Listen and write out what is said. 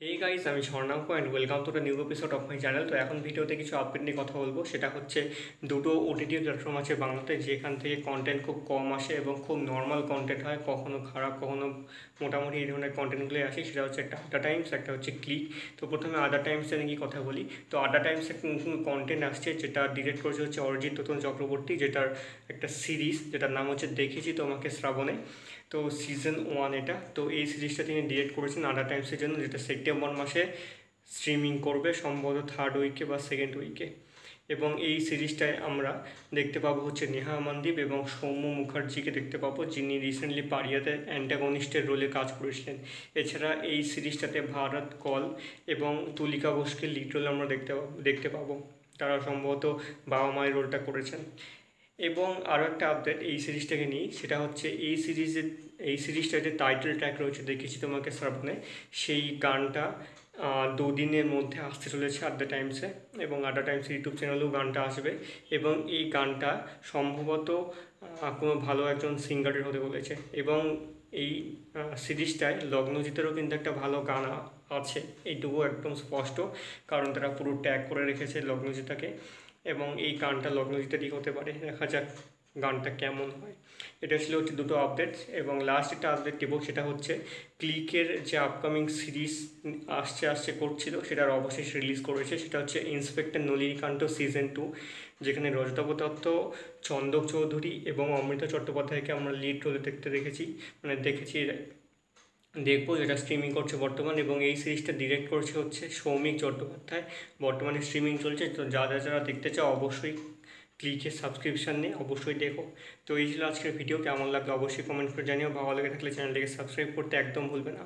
এই গাইস, আমি Swarnank and welcome to the new episode of my channel. তো এখন ভিডিওতে কিছু আপডেট নিয়ে কথা বলবো। সেটা হচ্ছে দুটো ওটিটি প্ল্যাটফর্ম আছে বাংলাতে, যেখান থেকে কন্টেন্ট খুব কম আসে এবং খুব নর্মাল কন্টেন্ট হয়, কখনো খারাপ কখনো মোটামুটি এই ধরনের কন্টেন্টগুলোই আসে। সেটা হচ্ছে একটা আড্ডা টাইমস, একটা হচ্ছে ক্লিক। তো প্রথমে আড্ডা টাইমসে নিয়ে কথা বলি। তো আড্ডা টাইমসে কন্টেন্ট আসছে, যেটা ডিরেক্ট করেছে হচ্ছে অরিজিৎ তোতন চক্রবর্তী, যেটার একটা সিরিজ যেটার নাম হচ্ছে দেখেছি তোমাকে শ্রাবণে। তো সিজন 1 এটা। তো এই সিরিজটা তিনি ডিরেক্ট করেছেন আড্ডা টাইমসের জন্য, যেটা সেপ্টেম্বর মাসে স্ট্রিমিং করবে, সম্ভবত থার্ড উইকে বা সেকেন্ড উইকে। এবং এই সিরিজটায় আমরা দেখতে পাবো হচ্ছে নেহা মনদীপ এবং সৌম্য মুখার্জিকে দেখতে পাবো, যিনি রিসেন্টলি পারিয়াতে অ্যান্টাগনিস্টের রোলে কাজ করেছিলেন। এছাড়া এই সিরিজটাতে ভারত কল এবং তুলিকা বোসকে লিড রোল আমরা দেখতে পাবো। তারা সম্ভবত বাবা মায়ের রোলটা করেছেন। এবং আরও একটা আপডেট এই সিরিজটাকে নিয়ে, সেটা হচ্ছে এই সিরিজটার যে টাইটেল ট্র্যাক রয়েছে দেখেছি তোমাকে শ্রাবণে, সেই গানটা 2 দিনের মধ্যে আসতে চলেছে আড্ডা টাইমসে, এবং আড্ডা টাইমস ইউটিউব চ্যানেলেও গানটা আসবে। এবং এই গানটা সম্ভবত কোনো ভালো একজন সিঙ্গারের হতে বলেছে। এবং এই সিরিজটায় লগ্নজিতেরও কিন্তু একটা ভালো গান আছে, এইটুকু একদম স্পষ্ট, কারণ তারা পুরো ট্যাগ করে রেখেছে লগ্নজিতাকে। এবং এই গানটা লগ্নজিতেরই হতে পারে, দেখা যাক গানটা কেমন হয়। এটা ছিল হচ্ছে দুটো আপডেটস। এবং লাস্ট একটা আপডেট দেবো, সেটা হচ্ছে ক্লিকের যে আপকামিং সিরিজ আসছে করছিল, সেটার অবশেষ রিলিজ করেছে। সেটা হচ্ছে ইন্সপেক্টর নলিনীকান্ত সিজন 2, যেখানে রজতাভ দত্ত, চন্দক চৌধুরী এবং অমৃতা চট্টোপাধ্যায়কে আমরা লিড রোলে দেখেছি দেখবো, যেটা স্ট্রিমিং করছে বর্তমান। এবং এই সিরিজটা ডিরেক্ট করছে হচ্ছে সৌমিক চট্টোপাধ্যায়। বর্তমানে স্ট্রিমিং চলছে, তো যারা দেখতে চাও অবশ্যই ক্লিকের সাবস্ক্রিপশান নিয়ে অবশ্যই দেখো। তো এই ছিল আজকের ভিডিও। কেমন লাগলো অবশ্যই কমেন্ট করে জানিও। ভালো লেগে থাকলে চ্যানেলটিকে সাবস্ক্রাইব করতে একদম ভুলবে না।